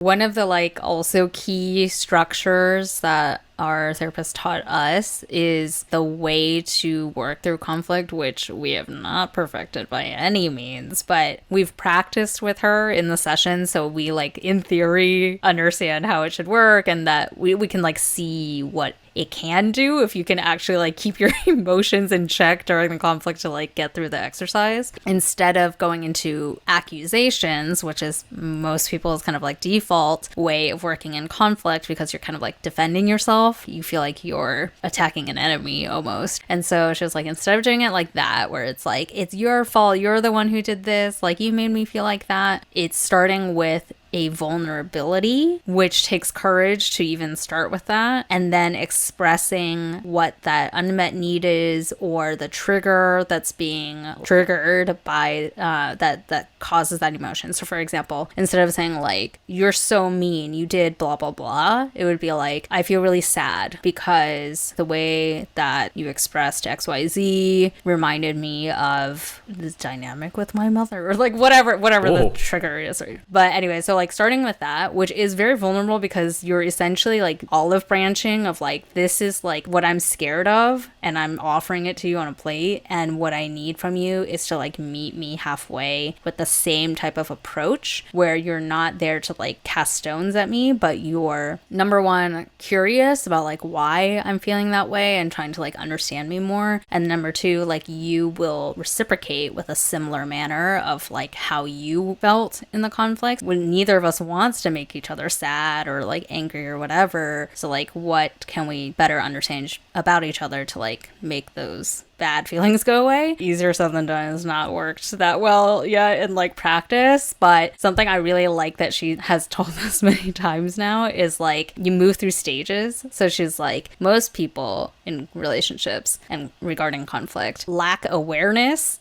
One of the like also key structures that our therapist taught us is the way to work through conflict, which we have not perfected by any means, but we've practiced with her in the session. So we like in theory understand how it should work, and that we can like see what it can do if you can actually like keep your emotions in check during the conflict to like get through the exercise instead of going into accusations, which is most people's kind of like default way of working in conflict, because you're kind of like defending yourself. You feel like you're attacking an enemy almost. And so she was like, instead of doing it like that, where it's like, it's your fault, you're the one who did this, like you made me feel like that, it's starting with a vulnerability, which takes courage to even start with that, and then expressing what that unmet need is, or the trigger that's being triggered by that causes that emotion. So for example, instead of saying like, you're so mean, you did blah blah blah, it would be like, I feel really sad because the way that you expressed XYZ reminded me of this dynamic with my mother, or like whatever the trigger is. But anyway, so like starting with that, which is very vulnerable because you're essentially like olive branching of like, this is like what I'm scared of and I'm offering it to you on a plate, and what I need from you is to like meet me halfway with the same type of approach where you're not there to like cast stones at me, but you're number one curious about like why I'm feeling that way and trying to like understand me more, and number two, like you will reciprocate with a similar manner of like how you felt in the conflict, when neither of us wants to make each other sad or like angry or whatever. So like, what can we better understand about each other to like make those bad feelings go away? Easier said than done. Has not worked that well yet in like practice, but something I really like that she has told us many times now is like, you move through stages. So she's like, most people in relationships and regarding conflict lack awareness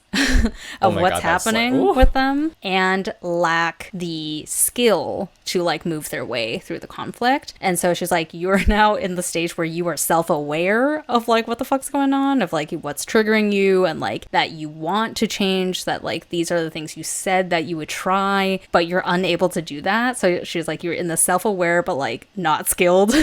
of what's happening with them, and lack the skill to like move their way through the conflict. And so she's like, you're now in the stage where you are self-aware of like what the fuck's going on, of like what's triggering you, and like that you want to change, that like these are the things you said that you would try, but you're unable to do that. So she's like, you're in the self-aware but like not skilled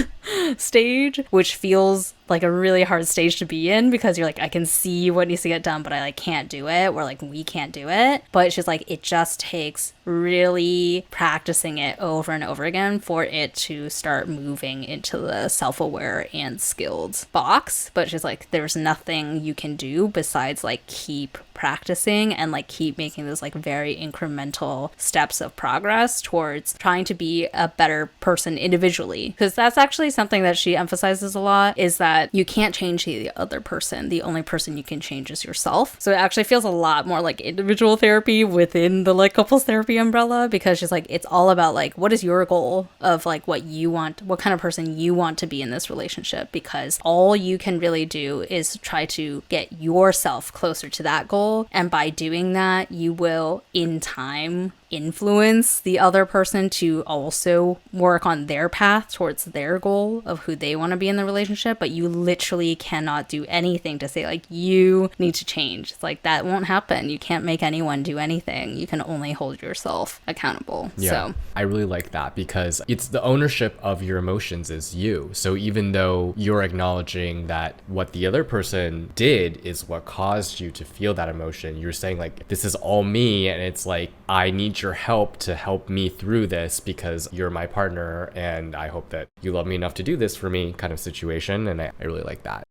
stage, which feels like a really hard stage to be in, because you're like, I can see what needs to get done, but I like can't do it, or like we can't do it. But she's like, it just takes really practicing it over and over again for it to start moving into the self-aware and skilled box. But she's like, there's nothing you can do besides like keep practicing and like keep making those like very incremental steps of progress towards trying to be a better person individually, because that's actually something that she emphasizes a lot, is that you can't change the other person. The only person you can change is yourself. So it actually feels a lot more like individual therapy within the like couples therapy umbrella, because she's like, it's all about like, what is your goal of like what you want, what kind of person you want to be in this relationship, because all you can really do is try to get yourself closer to that goal. And by doing that, you will in time influence the other person to also work on their path towards their goal of who they want to be in the relationship. But you literally cannot do anything to say like, you need to change. It's like, that won't happen. You can't make anyone do anything. You can only hold yourself accountable. Yeah, so I really like that, because it's the ownership of your emotions is you. So even though you're acknowledging that what the other person did is what caused you to feel that emotion, you're saying like, this is all me, and it's like, I need your help to help me through this because you're my partner and I hope that you love me enough to do this for me, kind of situation. And I really like that.